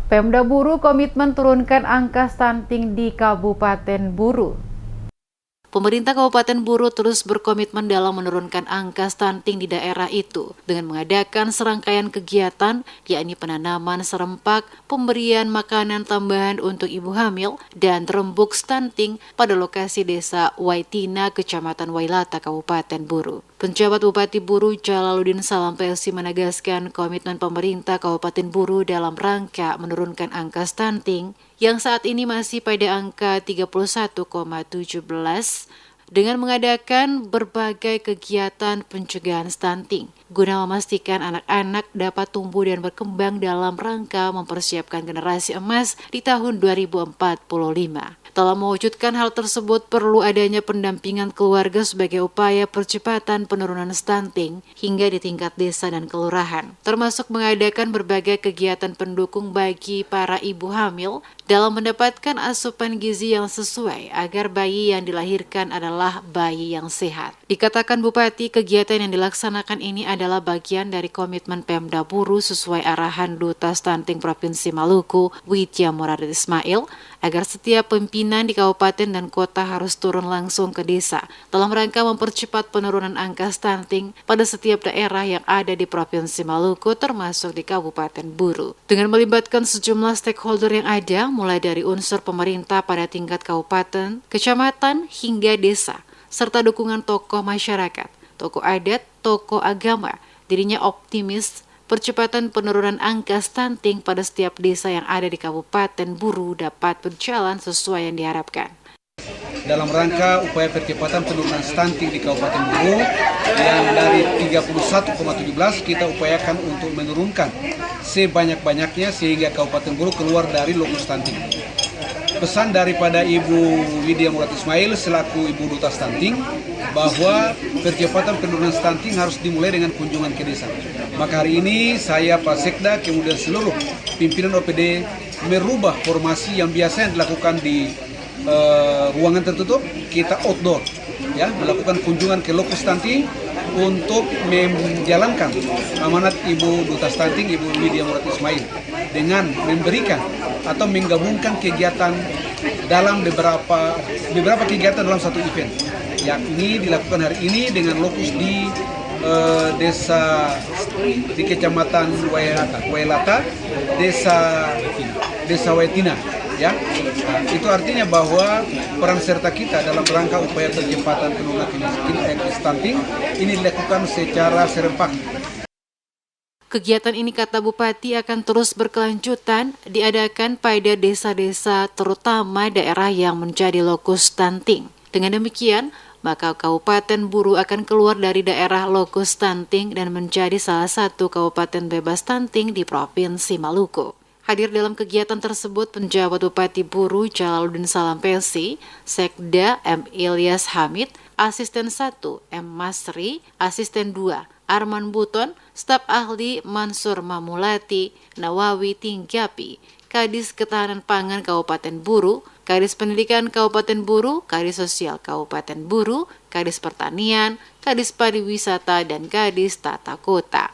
Pemda Buru komitmen turunkan angka stunting di Kabupaten Buru. Pemerintah Kabupaten Buru terus berkomitmen dalam menurunkan angka stunting di daerah itu dengan mengadakan serangkaian kegiatan, yakni penanaman serempak, pemberian makanan tambahan untuk ibu hamil, dan rembuk stunting pada lokasi desa Waitina, Kecamatan Wailata, Kabupaten Buru. Penjabat Bupati Buru Jalaluddin Salampelsi menegaskan komitmen pemerintah Kabupaten Buru dalam rangka menurunkan angka stunting yang saat ini masih pada angka 31,17 dengan mengadakan berbagai kegiatan pencegahan stunting guna memastikan anak-anak dapat tumbuh dan berkembang dalam rangka mempersiapkan generasi emas di tahun 2045. Dalam mewujudkan hal tersebut perlu adanya pendampingan keluarga sebagai upaya percepatan penurunan stunting hingga di tingkat desa dan kelurahan, termasuk mengadakan berbagai kegiatan pendukung bagi para ibu hamil dalam mendapatkan asupan gizi yang sesuai agar bayi yang dilahirkan adalah bayi yang sehat. Dikatakan Bupati, kegiatan yang dilaksanakan ini adalah bagian dari komitmen Pemda Buru sesuai arahan Duta Stunting Provinsi Maluku, Widya Murad Ismail, agar setiap pimpinan di kabupaten dan kota harus turun langsung ke desa dalam rangka mempercepat penurunan angka stunting pada setiap daerah yang ada di Provinsi Maluku termasuk di Kabupaten Buru. Dengan melibatkan sejumlah stakeholder yang ada, mulai dari unsur pemerintah pada tingkat kabupaten, kecamatan, hingga desa, serta dukungan tokoh masyarakat, tokoh adat, tokoh agama, dirinya optimis percepatan penurunan angka stunting pada setiap desa yang ada di Kabupaten Buru dapat berjalan sesuai yang diharapkan. Dalam rangka upaya percepatan penurunan stunting di Kabupaten Buru yang dari 31,17 kita upayakan untuk menurunkan sebanyak-banyaknya sehingga Kabupaten Buru keluar dari lokus stunting. Pesan daripada Ibu Widya Murad Ismail selaku Ibu Duta Stunting bahwa percepatan penurunan stunting harus dimulai dengan kunjungan ke desa. Maka hari ini saya Pak Sekda kemudian seluruh pimpinan OPD merubah formasi yang biasa yang dilakukan di ruangan tertutup, kita outdoor, ya, melakukan kunjungan ke lokus stunting untuk menjalankan amanat Ibu Duta Stunting, Ibu Widya Murad Ismail, dengan memberikan atau menggabungkan kegiatan dalam beberapa kegiatan dalam satu event, yakni dilakukan hari ini dengan lokus di desa di Kecamatan Wailata, desa Waitina. Ya, itu artinya bahwa peran serta kita dalam rangka upaya percepatan penurunan stunting ini dilakukan secara serempak. Kegiatan ini, kata Bupati, akan terus berkelanjutan diadakan pada desa-desa terutama daerah yang menjadi lokus stunting. Dengan demikian, maka Kabupaten Buru akan keluar dari daerah lokus stunting dan menjadi salah satu kabupaten bebas stunting di Provinsi Maluku. Hadir dalam kegiatan tersebut penjabat Bupati Buru Jalaluddin Salampelsi, Sekda M. Ilyas Hamid, Asisten 1 M. Masri, Asisten 2 Arman Buton, Staf Ahli Mansur Mamulati, Nawawi Tinggapi, Kadis Ketahanan Pangan Kabupaten Buru, Kadis Pendidikan Kabupaten Buru, Kadis Sosial Kabupaten Buru, Kadis Pertanian, Kadis Pariwisata, dan Kadis Tata Kota.